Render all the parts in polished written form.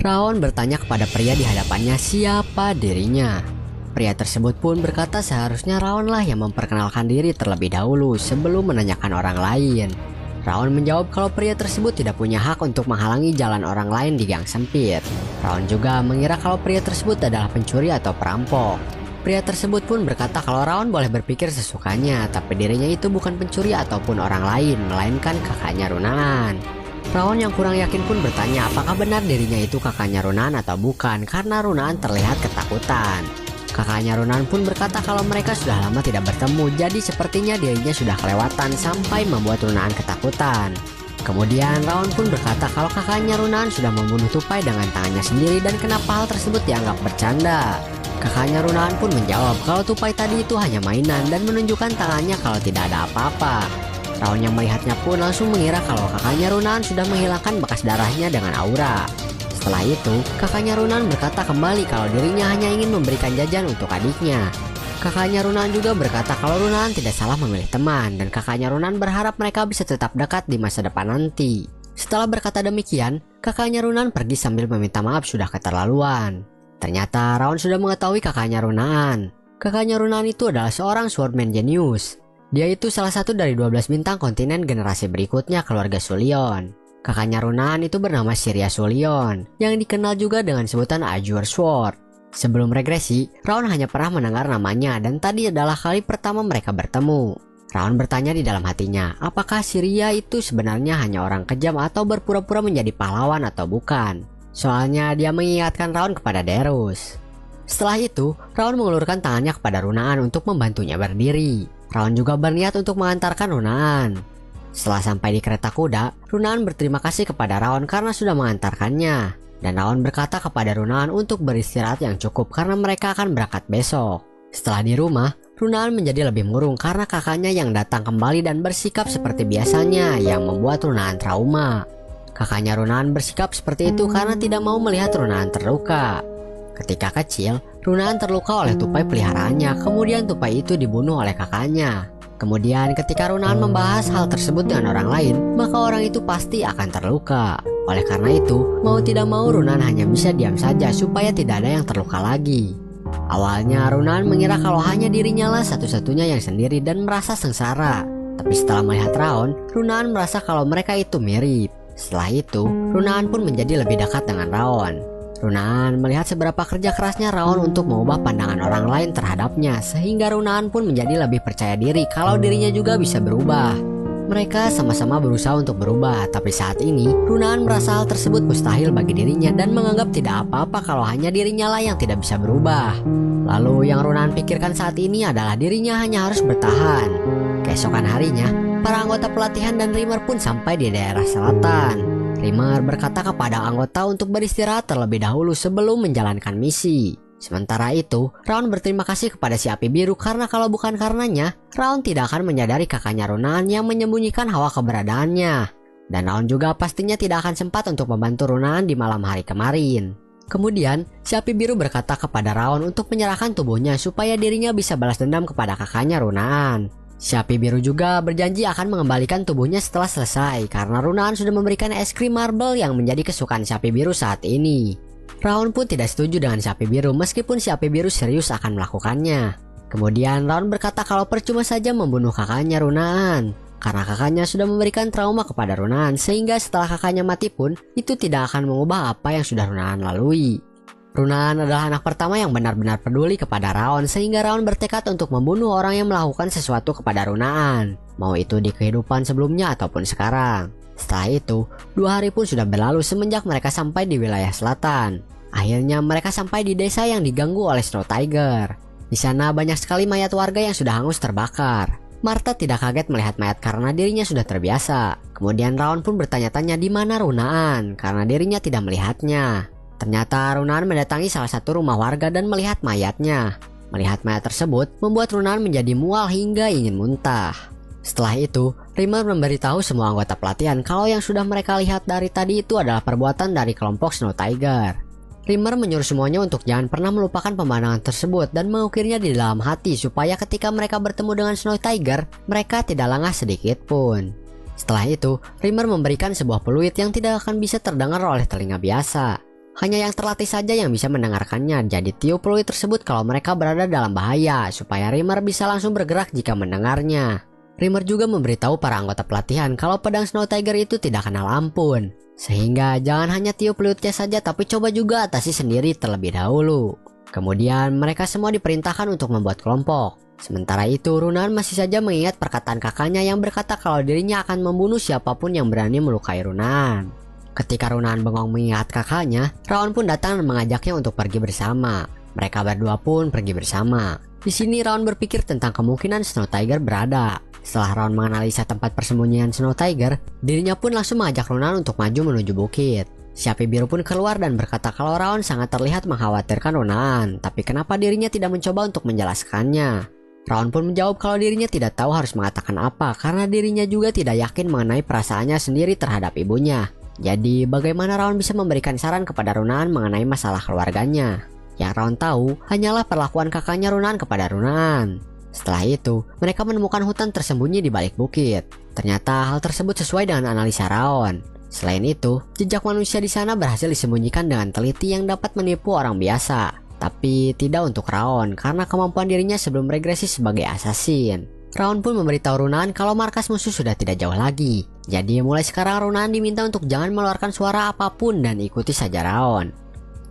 Raon bertanya kepada pria di hadapannya siapa dirinya. Pria tersebut pun berkata seharusnya Raon lah yang memperkenalkan diri terlebih dahulu sebelum menanyakan orang lain. Raon menjawab kalau pria tersebut tidak punya hak untuk menghalangi jalan orang lain di gang sempit. Raon juga mengira kalau pria tersebut adalah pencuri atau perampok. Pria tersebut pun berkata kalau Raon boleh berpikir sesukanya, tapi dirinya itu bukan pencuri ataupun orang lain, melainkan kakaknya Runaan. Raon yang kurang yakin pun bertanya apakah benar dirinya itu kakaknya Runaan atau bukan, karena Runaan terlihat ketakutan. Kakaknya Runaan pun berkata kalau mereka sudah lama tidak bertemu, jadi sepertinya dirinya sudah kelewatan sampai membuat Runaan ketakutan. Kemudian Raon pun berkata kalau kakaknya Runaan sudah membunuh Tupai dengan tangannya sendiri dan kenapa hal tersebut dianggap bercanda. Kakaknya Runaan pun menjawab kalau Tupai tadi itu hanya mainan dan menunjukkan tangannya kalau tidak ada apa-apa. Raon yang melihatnya pun langsung mengira kalau kakaknya Runaan sudah menghilangkan bekas darahnya dengan aura. Setelah itu, kakaknya Runaan berkata kembali kalau dirinya hanya ingin memberikan jajan untuk adiknya. Kakaknya Runaan juga berkata kalau Runaan tidak salah memilih teman dan kakaknya Runaan berharap mereka bisa tetap dekat di masa depan nanti. Setelah berkata demikian, kakaknya Runaan pergi sambil meminta maaf sudah keterlaluan. Ternyata Raon sudah mengetahui kakaknya Runaan. Kakaknya Runaan itu adalah seorang swordman jenius. Dia itu salah satu dari 12 bintang kontinen generasi berikutnya keluarga Sulion. Kakaknya Runaan itu bernama Syria Sulion, yang dikenal juga dengan sebutan Azure Sword. Sebelum regresi, Raon hanya pernah mendengar namanya dan tadi adalah kali pertama mereka bertemu. Raon bertanya di dalam hatinya, apakah Syria itu sebenarnya hanya orang kejam atau berpura-pura menjadi pahlawan atau bukan. Soalnya dia mengingatkan Raon kepada Derus. Setelah itu, Raon mengulurkan tangannya kepada Runaan untuk membantunya berdiri. Raon juga berniat untuk mengantarkan Runaan. Setelah sampai di kereta kuda, Runaan berterima kasih kepada Raon karena sudah mengantarkannya. Dan Raon berkata kepada Runaan untuk beristirahat yang cukup karena mereka akan berangkat besok. Setelah di rumah, Runaan menjadi lebih murung karena kakaknya yang datang kembali dan bersikap seperti biasanya yang membuat Runaan trauma. Kakaknya Runaan bersikap seperti itu karena tidak mau melihat Runaan terluka. Ketika kecil, Runaan terluka oleh tupai peliharaannya, kemudian tupai itu dibunuh oleh kakaknya. Kemudian ketika Runaan membahas hal tersebut dengan orang lain, maka orang itu pasti akan terluka. Oleh karena itu, mau tidak mau Runaan hanya bisa diam saja supaya tidak ada yang terluka lagi. Awalnya Runaan mengira kalau hanya dirinya lah satu-satunya yang sendiri dan merasa sengsara. Tapi setelah melihat Raon, Runaan merasa kalau mereka itu mirip. Setelah itu, Runaan pun menjadi lebih dekat dengan Raon. Runaan melihat seberapa kerja kerasnya Raon untuk mengubah pandangan orang lain terhadapnya, sehingga Runaan pun menjadi lebih percaya diri kalau dirinya juga bisa berubah. Mereka sama-sama berusaha untuk berubah, tapi saat ini Runaan merasa hal tersebut mustahil bagi dirinya dan menganggap tidak apa-apa kalau hanya dirinya lah yang tidak bisa berubah. Lalu yang Runaan pikirkan saat ini adalah dirinya hanya harus bertahan. Keesokan harinya, para anggota pelatihan dan Rimmer pun sampai di daerah selatan. Rimmer berkata kepada anggota untuk beristirahat terlebih dahulu sebelum menjalankan misi. Sementara itu, Raon berterima kasih kepada si api biru karena kalau bukan karenanya, Raon tidak akan menyadari kakaknya Runaan yang menyembunyikan hawa keberadaannya. Dan Raon juga pastinya tidak akan sempat untuk membantu Runaan di malam hari kemarin. Kemudian, si api biru berkata kepada Raon untuk menyerahkan tubuhnya supaya dirinya bisa balas dendam kepada kakaknya Runaan. Si api biru juga berjanji akan mengembalikan tubuhnya setelah selesai karena Runaan sudah memberikan es krim marble yang menjadi kesukaan si api biru saat ini. Raon pun tidak setuju dengan si api biru meskipun si api biru serius akan melakukannya. Kemudian Raon berkata kalau percuma saja membunuh kakaknya Runaan karena kakaknya sudah memberikan trauma kepada Runaan sehingga setelah kakaknya mati pun itu tidak akan mengubah apa yang sudah Runaan lalui. Runaan adalah anak pertama yang benar-benar peduli kepada Raon sehingga Raon bertekad untuk membunuh orang yang melakukan sesuatu kepada Runaan, mau itu di kehidupan sebelumnya ataupun sekarang. Setelah itu, 2 hari pun sudah berlalu semenjak mereka sampai di wilayah selatan. Akhirnya mereka sampai di desa yang diganggu oleh Snow Tiger. Di sana banyak sekali mayat warga yang sudah hangus terbakar. Martha tidak kaget melihat mayat karena dirinya sudah terbiasa. Kemudian Raon pun bertanya-tanya di mana Runaan karena dirinya tidak melihatnya. Ternyata Runaan mendatangi salah satu rumah warga dan melihat mayatnya. Melihat mayat tersebut membuat Runaan menjadi mual hingga ingin muntah. Setelah itu, Rimmer memberitahu semua anggota pelatihan kalau yang sudah mereka lihat dari tadi itu adalah perbuatan dari kelompok Snow Tiger. Rimmer menyuruh semuanya untuk jangan pernah melupakan pemandangan tersebut dan mengukirnya di dalam hati supaya ketika mereka bertemu dengan Snow Tiger, mereka tidak lengah sedikit pun. Setelah itu, Rimmer memberikan sebuah peluit yang tidak akan bisa terdengar oleh telinga biasa. Hanya yang terlatih saja yang bisa mendengarkannya, jadi tiup peluit tersebut kalau mereka berada dalam bahaya, supaya Rimmer bisa langsung bergerak jika mendengarnya. Rimmer juga memberitahu para anggota pelatihan kalau pedang Snow Tiger itu tidak kenal ampun. Sehingga jangan hanya tiup peluitnya saja, tapi coba juga atasi sendiri terlebih dahulu. Kemudian mereka semua diperintahkan untuk membuat kelompok. Sementara itu, Runan masih saja mengingat perkataan kakaknya yang berkata kalau dirinya akan membunuh siapapun yang berani melukai Runan. Ketika Runan bengong mengingat kakaknya, Raon pun datang dan mengajaknya untuk pergi bersama. Mereka berdua pun pergi bersama. Di sini Raon berpikir tentang kemungkinan Snow Tiger berada. Setelah Raon menganalisa tempat persembunyian Snow Tiger, dirinya pun langsung mengajak Runan untuk maju menuju bukit. Si api biru pun keluar dan berkata kalau Raon sangat terlihat mengkhawatirkan Runan, tapi kenapa dirinya tidak mencoba untuk menjelaskannya. Raon pun menjawab kalau dirinya tidak tahu harus mengatakan apa karena dirinya juga tidak yakin mengenai perasaannya sendiri terhadap ibunya. Jadi bagaimana Raon bisa memberikan saran kepada Runan mengenai masalah keluarganya? Yang Raon tahu hanyalah perlakuan kakaknya Runan kepada Runan. Setelah itu, mereka menemukan hutan tersembunyi di balik bukit. Ternyata hal tersebut sesuai dengan analisa Raon. Selain itu, jejak manusia di sana berhasil disembunyikan dengan teliti yang dapat menipu orang biasa. Tapi tidak untuk Raon karena kemampuan dirinya sebelum regresi sebagai assassin. Raon pun memberitahu Runan kalau markas musuh sudah tidak jauh lagi. Jadi mulai sekarang Runan diminta untuk jangan mengeluarkan suara apapun dan ikuti saja Raon.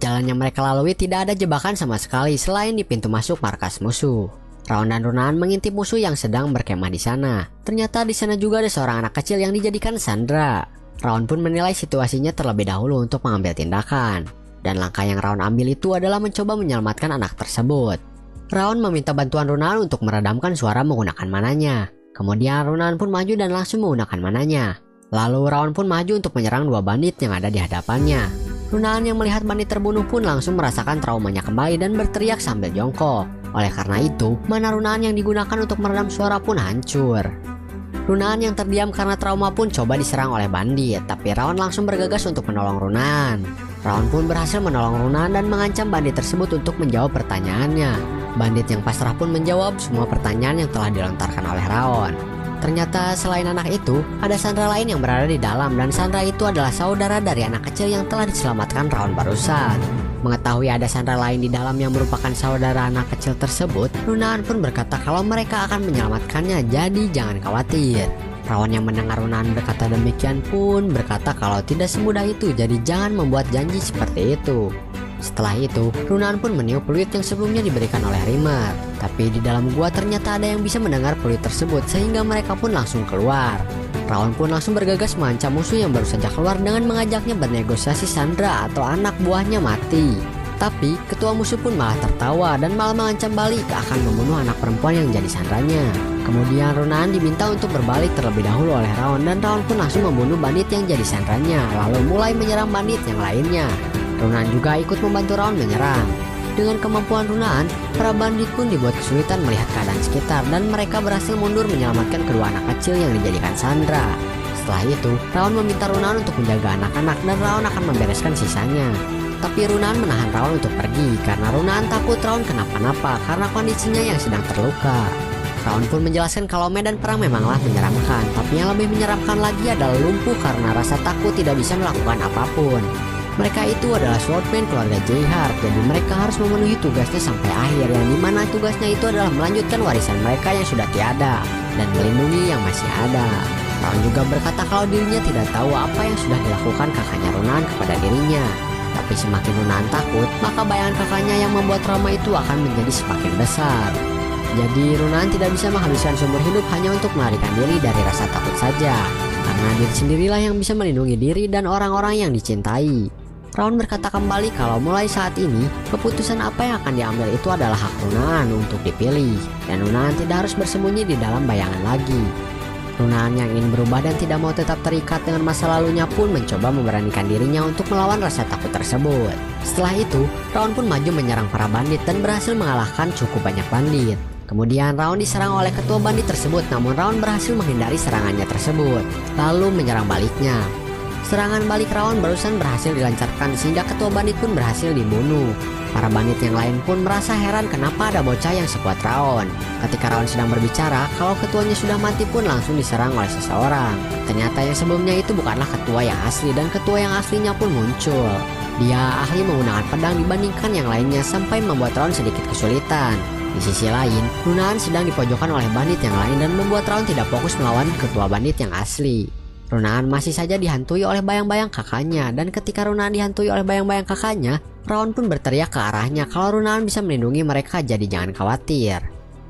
Jalan yang mereka lalui tidak ada jebakan sama sekali selain di pintu masuk markas musuh. Raon dan Runan mengintip musuh yang sedang berkemah di sana. Ternyata di sana juga ada seorang anak kecil yang dijadikan sandera. Raon pun menilai situasinya terlebih dahulu untuk mengambil tindakan. Dan langkah yang Raon ambil itu adalah mencoba menyelamatkan anak tersebut. Raon meminta bantuan Runan untuk meredamkan suara menggunakan mananya. Kemudian Runan pun maju dan langsung menggunakan mananya. Lalu Raon pun maju untuk menyerang dua bandit yang ada di hadapannya. Runan yang melihat bandit terbunuh pun langsung merasakan traumanya kembali dan berteriak sambil jongkok. Oleh karena itu, mana Runan yang digunakan untuk meredam suara pun hancur. Runan yang terdiam karena trauma pun coba diserang oleh bandit, tapi Raon langsung bergegas untuk menolong Runan. Raon pun berhasil menolong Runan dan mengancam bandit tersebut untuk menjawab pertanyaannya. Bandit yang pasrah pun menjawab semua pertanyaan yang telah dilontarkan oleh Raon. Ternyata selain anak itu, ada sandera lain yang berada di dalam dan sandera itu adalah saudara dari anak kecil yang telah diselamatkan Raon barusan. Mengetahui ada sandera lain di dalam yang merupakan saudara anak kecil tersebut, Runan pun berkata kalau mereka akan menyelamatkannya, jadi jangan khawatir. Raon yang mendengar Runan berkata demikian pun berkata kalau tidak semudah itu, jadi jangan membuat janji seperti itu. Setelah itu, Runan pun meniup peluit yang sebelumnya diberikan oleh Rimmer. Tapi di dalam gua ternyata ada yang bisa mendengar peluit tersebut sehingga mereka pun langsung keluar. Raon pun langsung bergegas mengancam musuh yang baru saja keluar dengan mengajaknya bernegosiasi sandera atau anak buahnya mati. Tapi ketua musuh pun malah tertawa dan malah mengancam balik akan membunuh anak perempuan yang jadi sandranya. Kemudian Runan diminta untuk berbalik terlebih dahulu oleh Raon dan Raon pun langsung membunuh bandit yang jadi sandranya lalu mulai menyerang bandit yang lainnya. Runan juga ikut membantu Raon menyerang. Dengan kemampuan Runan, para bandit pun dibuat kesulitan melihat keadaan sekitar dan mereka berhasil mundur menyelamatkan kedua anak kecil yang dijadikan sandera. Setelah itu, Raon meminta Runan untuk menjaga anak-anak dan Raon akan membereskan sisanya. Tapi Runan menahan Raon untuk pergi karena Runan takut Raon kenapa-napa karena kondisinya yang sedang terluka. Raon pun menjelaskan kalau medan perang memanglah menyeramkan, tapi yang lebih menyeramkan lagi adalah lumpuh karena rasa takut tidak bisa melakukan apapun. Mereka itu adalah swordman keluarga Jayhart, jadi mereka harus memenuhi tugasnya sampai akhir, yang dimana tugasnya itu adalah melanjutkan warisan mereka yang sudah tiada dan melindungi yang masih ada. Raon juga berkata kalau dirinya tidak tahu apa yang sudah dilakukan kakaknya Runan kepada dirinya. Tapi semakin Runan takut, maka bayangan kakaknya yang membuat trauma itu akan menjadi semakin besar. Jadi Runan tidak bisa menghabiskan seumur hidup hanya untuk melarikan diri dari rasa takut saja, karena diri sendirilah yang bisa melindungi diri dan orang-orang yang dicintai. Raon berkata kembali kalau mulai saat ini, keputusan apa yang akan diambil itu adalah hak Runan untuk dipilih, dan Runan tidak harus bersembunyi di dalam bayangan lagi. Runan yang ingin berubah dan tidak mau tetap terikat dengan masa lalunya pun mencoba memberanikan dirinya untuk melawan rasa takut tersebut. Setelah itu, Raon pun maju menyerang para bandit dan berhasil mengalahkan cukup banyak bandit. Kemudian Raon diserang oleh ketua bandit tersebut, namun Raon berhasil menghindari serangannya tersebut, lalu menyerang baliknya. Serangan balik Raon barusan berhasil dilancarkan sehingga ketua bandit pun berhasil dibunuh. Para bandit yang lain pun merasa heran kenapa ada bocah yang sekuat Raon. Ketika Raon sedang berbicara kalau ketuanya sudah mati pun langsung diserang oleh seseorang. Ternyata yang sebelumnya itu bukanlah ketua yang asli dan ketua yang aslinya pun muncul. Dia ahli menggunakan pedang dibandingkan yang lainnya sampai membuat Raon sedikit kesulitan. Di sisi lain, Runaan sedang dipojokkan oleh bandit yang lain dan membuat Raon tidak fokus melawan ketua bandit yang asli. Runaan masih saja dihantui oleh bayang-bayang kakaknya, dan ketika Runaan dihantui oleh bayang-bayang kakaknya, Raon pun berteriak ke arahnya kalau Runaan bisa melindungi mereka, jadi jangan khawatir.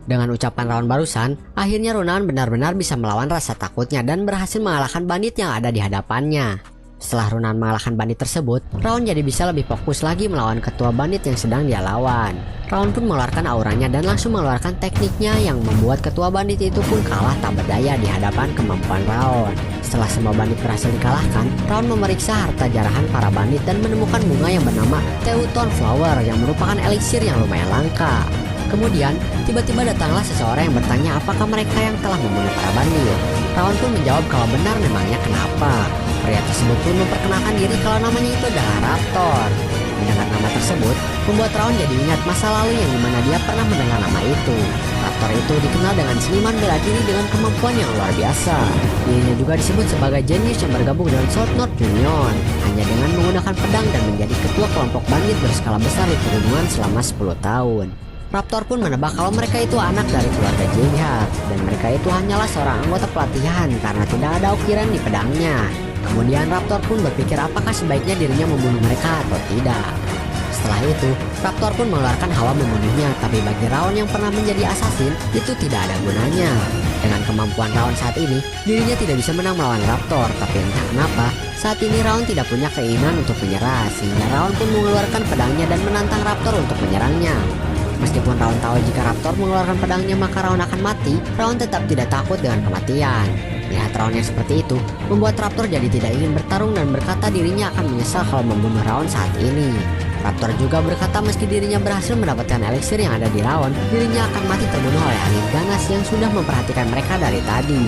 Dengan ucapan Raon barusan, akhirnya Runaan benar-benar bisa melawan rasa takutnya dan berhasil mengalahkan bandit yang ada di hadapannya. Setelah Runaan mengalahkan bandit tersebut, Raon jadi bisa lebih fokus lagi melawan ketua bandit yang sedang dia lawan. Raon pun mengeluarkan auranya dan langsung mengeluarkan tekniknya yang membuat ketua bandit itu pun kalah tak berdaya di hadapan kemampuan Raon. Setelah semua bandit berhasil dikalahkan, Raon memeriksa harta jarahan para bandit dan menemukan bunga yang bernama Teuton Flower yang merupakan eliksir yang lumayan langka. Kemudian, tiba-tiba datanglah seseorang yang bertanya apakah mereka yang telah membunuh para bandit. Raon pun menjawab kalau benar memangnya kenapa. Pria tersebut pun memperkenalkan diri kalau namanya itu adalah Raptor. Mendengar nama tersebut, membuat Raon jadi ingat masa lalu yang dimana dia pernah mendengar nama itu. Raptor itu dikenal dengan seniman bela diri dengan kemampuan yang luar biasa. Dirinya juga disebut sebagai jenius yang bergabung dengan Sword North Union hanya dengan menggunakan pedang dan menjadi ketua kelompok bandit berskala besar di pegunungan selama 10 tahun. Raptor pun menebak kalau mereka itu anak dari keluarga Jihad dan mereka itu hanyalah seorang anggota pelatihan karena tidak ada ukiran di pedangnya. Kemudian Raptor pun berpikir apakah sebaiknya dirinya membunuh mereka atau tidak. Setelah itu, Raptor pun mengeluarkan hawa membunuhnya, tapi bagi Raon yang pernah menjadi assassin, itu tidak ada gunanya. Dengan kemampuan Raon saat ini, dirinya tidak bisa menang melawan Raptor, tapi entah kenapa, saat ini Raon tidak punya keinginan untuk menyerah, sehingga Raon pun mengeluarkan pedangnya dan menantang Raptor untuk menyerangnya. Meskipun Raon tahu jika Raptor mengeluarkan pedangnya maka Raon akan mati, Raon tetap tidak takut dengan kematian. Lihat Raon yang seperti itu, membuat Raptor jadi tidak ingin bertarung dan berkata dirinya akan menyesal kalau membunuh Raon saat ini. Raptor juga berkata meski dirinya berhasil mendapatkan eliksir yang ada di Raon, dirinya akan mati terbunuh oleh angin ganas yang sudah memperhatikan mereka dari tadi.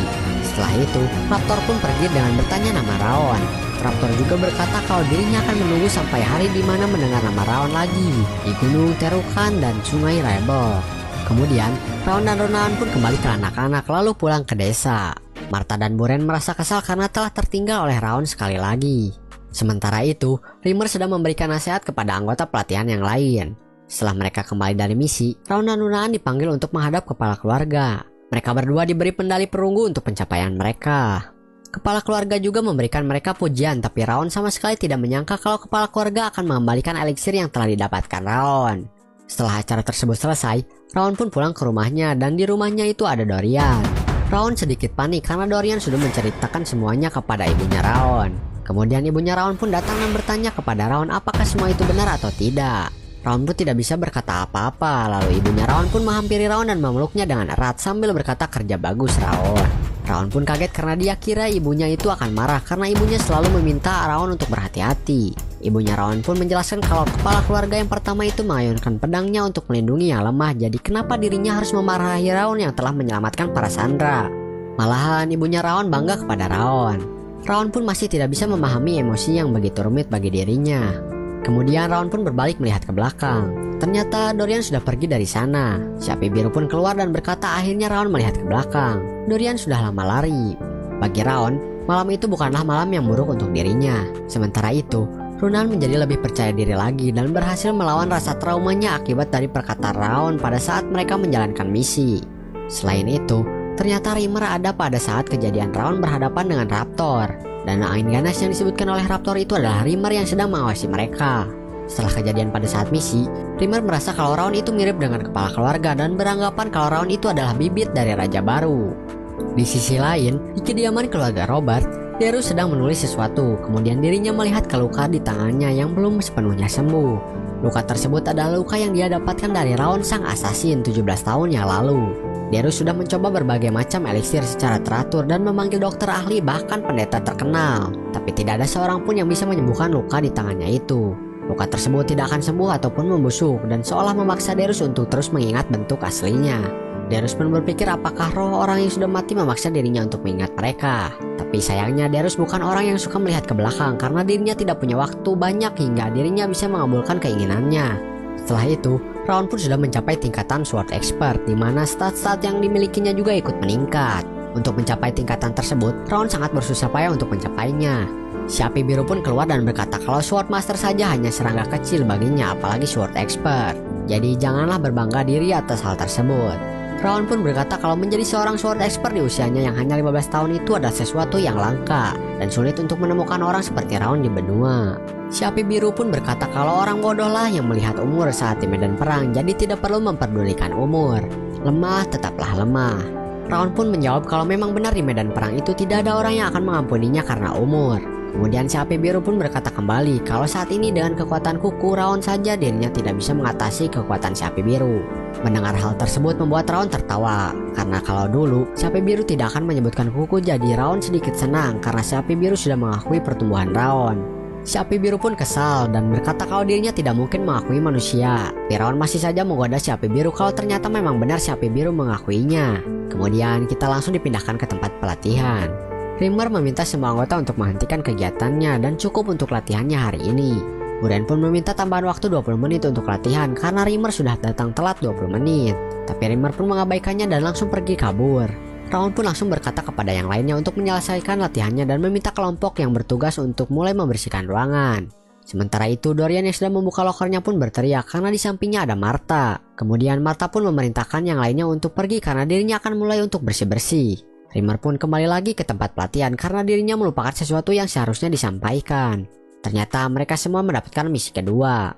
Setelah itu, Raptor pun pergi dengan bertanya nama Raon. Raptor juga berkata kalau dirinya akan menunggu sampai hari di mana mendengar nama Raon lagi di Gunung Terukan dan Sungai Rebel. Kemudian, Raon dan Runaan pun kembali ke anak-anak lalu pulang ke desa. Martha dan Buren merasa kesal karena telah tertinggal oleh Raon sekali lagi. Sementara itu, Rimmer sedang memberikan nasihat kepada anggota pelatihan yang lain. Setelah mereka kembali dari misi, Raon dan Runaan dipanggil untuk menghadap kepala keluarga. Mereka berdua diberi medali perunggu untuk pencapaian mereka. Kepala keluarga juga memberikan mereka pujian, tapi Raon sama sekali tidak menyangka kalau kepala keluarga akan mengembalikan eliksir yang telah didapatkan Raon. Setelah acara tersebut selesai, Raon pun pulang ke rumahnya dan di rumahnya itu ada Dorian. Raon sedikit panik karena Dorian sudah menceritakan semuanya kepada ibunya Raon. Kemudian ibunya Raon pun datang dan bertanya kepada Raon apakah semua itu benar atau tidak. Raon pun tidak bisa berkata apa-apa, lalu ibunya Raon pun menghampiri Raon dan memeluknya dengan erat sambil berkata kerja bagus Raon. Raon pun kaget karena dia kira ibunya itu akan marah karena ibunya selalu meminta Raon untuk berhati-hati. Ibunya Raon pun menjelaskan kalau kepala keluarga yang pertama itu mengayunkan pedangnya untuk melindungi yang lemah, jadi kenapa dirinya harus memarahi Raon yang telah menyelamatkan para sandera. Malahan ibunya Raon bangga kepada Raon. Raon pun masih tidak bisa memahami emosi yang begitu rumit bagi dirinya. Kemudian Raon pun berbalik melihat ke belakang. Ternyata Dorian sudah pergi dari sana. Si api biru pun keluar dan berkata akhirnya Raon melihat ke belakang. Dorian sudah lama lari. Bagi Raon, malam itu bukanlah malam yang buruk untuk dirinya. Sementara itu, Runaan menjadi lebih percaya diri lagi dan berhasil melawan rasa traumanya akibat dari perkataan Raon pada saat mereka menjalankan misi. Selain itu, ternyata Rimmer ada pada saat kejadian Raon berhadapan dengan Raptor. Dan angin ganas yang disebutkan oleh Raptor itu adalah Rimmer yang sedang mengawasi mereka. Setelah kejadian pada saat misi, Rimmer merasa kalau Raon itu mirip dengan kepala keluarga dan beranggapan kalau Raon itu adalah bibit dari raja baru. Di sisi lain, di kediaman keluarga Robert, Deru sedang menulis sesuatu. Kemudian dirinya melihat ke luka di tangannya yang belum sepenuhnya sembuh. Luka tersebut adalah luka yang dia dapatkan dari Raon sang assassin 17 tahun yang lalu. Deru sudah mencoba berbagai macam eliksir secara teratur dan memanggil dokter ahli bahkan pendeta terkenal. Tapi tidak ada seorang pun yang bisa menyembuhkan luka di tangannya itu. Luka tersebut tidak akan sembuh ataupun membusuk dan seolah memaksa Derus untuk terus mengingat bentuk aslinya. Darius pun berpikir apakah roh orang yang sudah mati memaksa dirinya untuk mengingat mereka. Tapi sayangnya Darius bukan orang yang suka melihat ke belakang karena dirinya tidak punya waktu banyak hingga dirinya bisa mengabulkan keinginannya. Setelah itu, Raon pun sudah mencapai tingkatan Sword Expert di mana stat-stat yang dimilikinya juga ikut meningkat. Untuk mencapai tingkatan tersebut, Raon sangat bersusah payah untuk mencapainya. Si api biru pun keluar dan berkata kalau Sword Master saja hanya serangga kecil baginya apalagi Sword Expert. Jadi janganlah berbangga diri atas hal tersebut. Raon pun berkata kalau menjadi seorang Sword Expert di usianya yang hanya 15 tahun itu adalah sesuatu yang langka dan sulit untuk menemukan orang seperti Raon di benua. Si api biru pun berkata kalau orang bodoh lah yang melihat umur saat di medan perang, jadi tidak perlu memperdulikan umur. Lemah tetaplah lemah. Raon pun menjawab kalau memang benar di medan perang itu tidak ada orang yang akan mengampuninya karena umur. Kemudian si api biru pun berkata kembali kalau saat ini dengan kekuatan kuku Raon saja dirinya tidak bisa mengatasi kekuatan si api biru. Mendengar hal tersebut membuat Raon tertawa, karena kalau dulu si api biru tidak akan menyebutkan kuku, jadi Raon sedikit senang karena si api biru sudah mengakui pertumbuhan Raon. Si api biru pun kesal dan berkata kalau dirinya tidak mungkin mengakui manusia. Tapi Raon masih saja menggoda si api biru kalau ternyata memang benar si api biru mengakuinya. Kemudian kita langsung dipindahkan ke tempat pelatihan. Rimmer meminta semua anggota untuk menghentikan kegiatannya dan cukup untuk latihannya hari ini. Buren pun meminta tambahan waktu 20 menit untuk latihan karena Rimmer sudah datang telat 20 menit. Tapi Rimmer pun mengabaikannya dan langsung pergi kabur. Raon pun langsung berkata kepada yang lainnya untuk menyelesaikan latihannya dan meminta kelompok yang bertugas untuk mulai membersihkan ruangan. Sementara itu Dorian yang sedang membuka lokernya pun berteriak karena di sampingnya ada Martha. Kemudian Martha pun memerintahkan yang lainnya untuk pergi karena dirinya akan mulai untuk bersih-bersih. Rimmer pun kembali lagi ke tempat pelatihan karena dirinya melupakan sesuatu yang seharusnya disampaikan. Ternyata mereka semua mendapatkan misi kedua.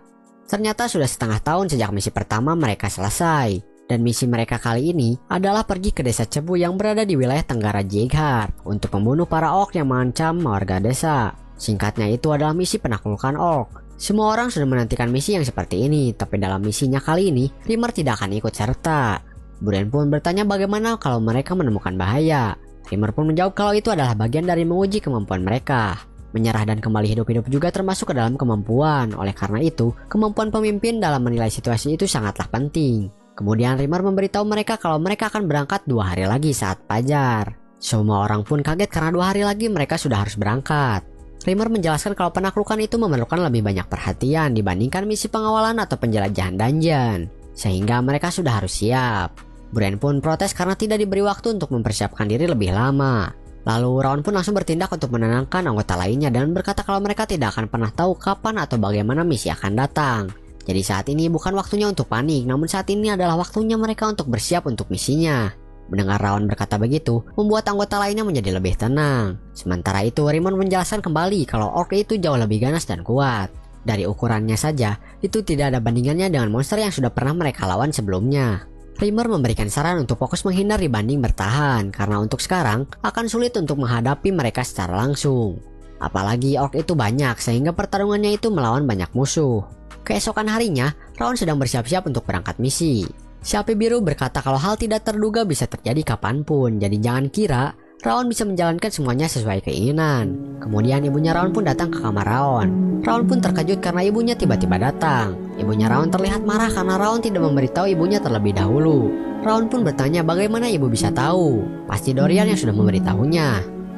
Ternyata sudah setengah tahun sejak misi pertama mereka selesai. Dan misi mereka kali ini adalah pergi ke desa Cebu yang berada di wilayah Tenggara Jeghar untuk membunuh para orc yang mengancam warga desa. Singkatnya itu adalah misi penaklukan orc. Semua orang sudah menantikan misi yang seperti ini, tapi dalam misinya kali ini Rimmer tidak akan ikut serta. Buren pun bertanya bagaimana kalau mereka menemukan bahaya. Rimmer pun menjawab kalau itu adalah bagian dari menguji kemampuan mereka. Menyerah dan kembali hidup-hidup juga termasuk ke dalam kemampuan. Oleh karena itu, kemampuan pemimpin dalam menilai situasi itu sangatlah penting. Kemudian Rimmer memberitahu mereka kalau mereka akan berangkat 2 hari lagi saat fajar. Semua orang pun kaget karena 2 hari lagi mereka sudah harus berangkat. Rimmer menjelaskan kalau penaklukan itu memerlukan lebih banyak perhatian dibandingkan misi pengawalan atau penjelajahan dungeon, sehingga mereka sudah harus siap. Buren pun protes karena tidak diberi waktu untuk mempersiapkan diri lebih lama. Lalu Raon pun langsung bertindak untuk menenangkan anggota lainnya dan berkata kalau mereka tidak akan pernah tahu kapan atau bagaimana misi akan datang. Jadi saat ini bukan waktunya untuk panik, namun saat ini adalah waktunya mereka untuk bersiap untuk misinya. Mendengar Raon berkata begitu, membuat anggota lainnya menjadi lebih tenang. Sementara itu, Rimmer menjelaskan kembali kalau orc itu jauh lebih ganas dan kuat. Dari ukurannya saja, itu tidak ada bandingannya dengan monster yang sudah pernah mereka lawan sebelumnya. Rimmer memberikan saran untuk fokus menghindar dibanding bertahan, karena untuk sekarang akan sulit untuk menghadapi mereka secara langsung. Apalagi orc itu banyak, sehingga pertarungannya itu melawan banyak musuh. Keesokan harinya, Raon sedang bersiap-siap untuk berangkat misi. Si api biru berkata kalau hal tidak terduga bisa terjadi kapanpun, jadi jangan kira Raon bisa menjalankan semuanya sesuai keinginan. Kemudian ibunya Raon pun datang ke kamar Raon. Raon pun terkejut karena ibunya tiba-tiba datang. Ibunya Raon terlihat marah karena Raon tidak memberitahu ibunya terlebih dahulu. Raon pun bertanya bagaimana ibu bisa tahu. Pasti Dorian yang sudah memberitahunya.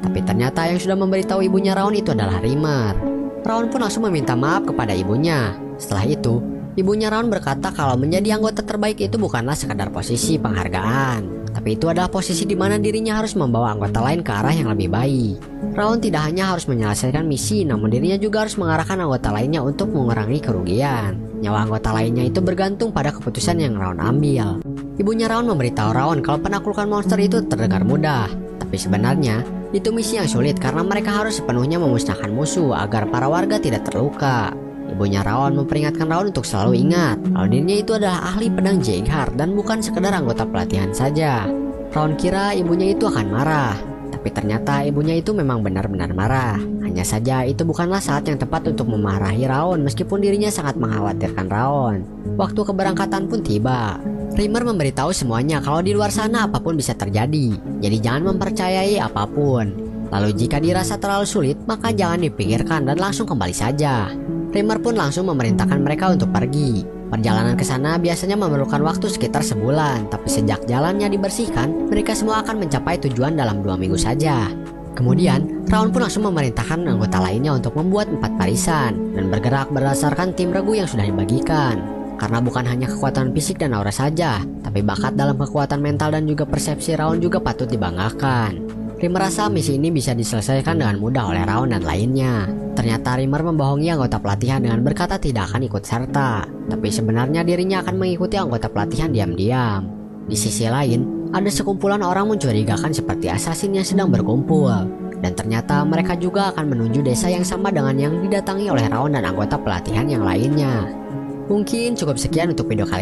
Tapi ternyata yang sudah memberitahu ibunya Raon itu adalah Rimmer. Raon pun langsung meminta maaf kepada ibunya. Setelah itu, ibunya Raon berkata kalau menjadi anggota terbaik itu bukanlah sekadar posisi penghargaan, tapi itu adalah posisi di mana dirinya harus membawa anggota lain ke arah yang lebih baik. Raon tidak hanya harus menyelesaikan misi, namun dirinya juga harus mengarahkan anggota lainnya untuk mengurangi kerugian. Nyawa anggota lainnya itu bergantung pada keputusan yang Raon ambil. Ibunya Raon memberitahu Raon kalau penaklukan monster itu terdengar mudah, tapi sebenarnya itu misi yang sulit karena mereka harus sepenuhnya memusnahkan musuh agar para warga tidak terluka. Ibunya Raon memperingatkan Raon untuk selalu ingat kalau dirinya itu adalah ahli pedang Jeghar dan bukan sekedar anggota pelatihan saja. Raon kira ibunya itu akan marah, tapi ternyata ibunya itu memang benar-benar marah. Hanya saja itu bukanlah saat yang tepat untuk memarahi Raon meskipun dirinya sangat mengkhawatirkan Raon. Waktu keberangkatan pun tiba. Rimmer memberitahu semuanya kalau di luar sana apapun bisa terjadi, jadi jangan mempercayai apapun. Lalu jika dirasa terlalu sulit, maka jangan dipikirkan dan langsung kembali saja. Rimmer pun langsung memerintahkan mereka untuk pergi. Perjalanan ke sana biasanya memerlukan waktu sekitar sebulan, tapi sejak jalannya dibersihkan, mereka semua akan mencapai tujuan dalam 2 minggu saja. Kemudian, Raon pun langsung memerintahkan anggota lainnya untuk membuat 4 barisan dan bergerak berdasarkan tim regu yang sudah dibagikan. Karena bukan hanya kekuatan fisik dan aura saja, tapi bakat dalam kekuatan mental dan juga persepsi Raon juga patut dibanggakan. Rim merasa misi ini bisa diselesaikan dengan mudah oleh Raon dan lainnya. Ternyata Rimmer membohongi anggota pelatihan dengan berkata tidak akan ikut serta, tapi sebenarnya dirinya akan mengikuti anggota pelatihan diam-diam. Di sisi lain, ada sekumpulan orang mencurigakan seperti asasin yang sedang berkumpul, dan ternyata mereka juga akan menuju desa yang sama dengan yang didatangi oleh Raon dan anggota pelatihan yang lainnya. Mungkin cukup sekian untuk video kali ini.